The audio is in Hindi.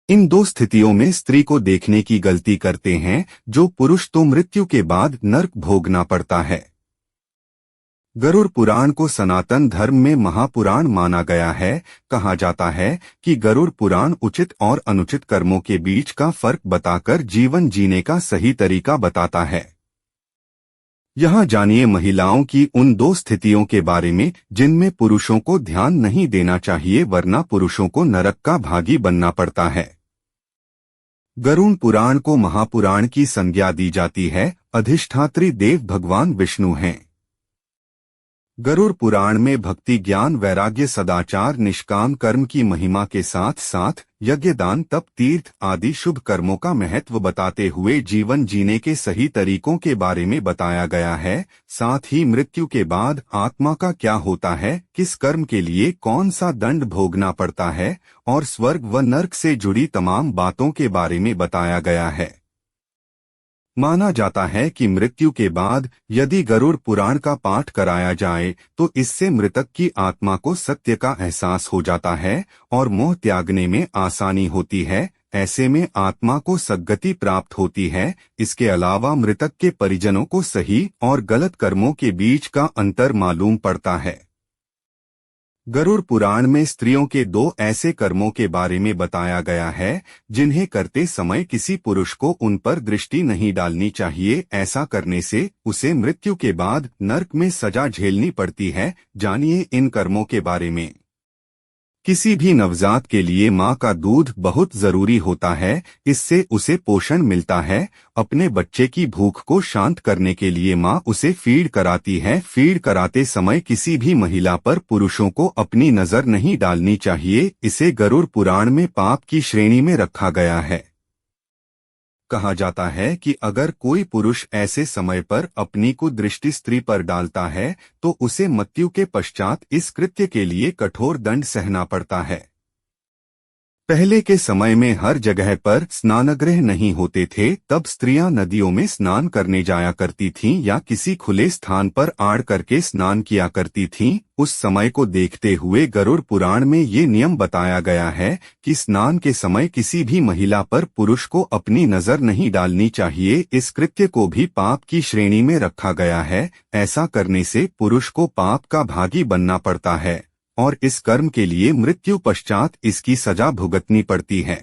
इन दो स्थितियों में स्त्री को देखने की गलती करते हैं जो पुरुष तो मृत्यु के बाद नर्क भोगना पड़ता है। गरुड़ पुराण को सनातन धर्म में महापुराण माना गया है। कहा जाता है कि गरुड़ पुराण उचित और अनुचित कर्मों के बीच का फर्क बताकर जीवन जीने का सही तरीका बताता है। यहाँ जानिए महिलाओं की उन दो स्थितियों के बारे में जिनमें पुरुषों को ध्यान नहीं देना चाहिए वरना पुरुषों को नरक का भागी बनना पड़ता है। गरुड़ पुराण को महापुराण की संज्ञा दी जाती है। अधिष्ठात्री देव भगवान विष्णु हैं। गरुड़ पुराण में भक्ति, ज्ञान, वैराग्य, सदाचार, निष्काम कर्म की महिमा के साथ साथ यज्ञ, दान, तप, तीर्थ आदि शुभ कर्मों का महत्व बताते हुए जीवन जीने के सही तरीकों के बारे में बताया गया है। साथ ही मृत्यु के बाद आत्मा का क्या होता है, किस कर्म के लिए कौन सा दंड भोगना पड़ता है और स्वर्ग व नर्क से जुड़ी तमाम बातों के बारे में बताया गया है। माना जाता है कि मृत्यु के बाद यदि गरुड़ पुराण का पाठ कराया जाए तो इससे मृतक की आत्मा को सत्य का एहसास हो जाता है और मोह त्यागने में आसानी होती है। ऐसे में आत्मा को सद्गति प्राप्त होती है। इसके अलावा मृतक के परिजनों को सही और गलत कर्मों के बीच का अंतर मालूम पड़ता है। गरुड़ पुराण में स्त्रियों के दो ऐसे कर्मों के बारे में बताया गया है जिन्हें करते समय किसी पुरुष को उन पर दृष्टि नहीं डालनी चाहिए। ऐसा करने से उसे मृत्यु के बाद नर्क में सजा झेलनी पड़ती है। जानिए इन कर्मों के बारे में। किसी भी नवजात के लिए माँ का दूध बहुत जरूरी होता है। इससे उसे पोषण मिलता है। अपने बच्चे की भूख को शांत करने के लिए माँ उसे फीड कराती है। फीड कराते समय किसी भी महिला पर पुरुषों को अपनी नजर नहीं डालनी चाहिए। इसे गरुड़ पुराण में पाप की श्रेणी में रखा गया है। कहा जाता है कि अगर कोई पुरुष ऐसे समय पर अपनी कुदृष्टि स्त्री पर डालता है तो उसे मृत्यु के पश्चात इस कृत्य के लिए कठोर दंड सहना पड़ता है। पहले के समय में हर जगह पर स्नानगृह नहीं होते थे। तब स्त्रियां नदियों में स्नान करने जाया करती थीं या किसी खुले स्थान पर आड़ करके स्नान किया करती थीं। उस समय को देखते हुए गरुड़ पुराण में ये नियम बताया गया है कि स्नान के समय किसी भी महिला पर पुरुष को अपनी नजर नहीं डालनी चाहिए। इस कृत्य को भी पाप की श्रेणी में रखा गया है। ऐसा करने से पुरुष को पाप का भागी बनना पड़ता है और इस कर्म के लिए मृत्यु पश्चात इसकी सजा भुगतनी पड़ती है।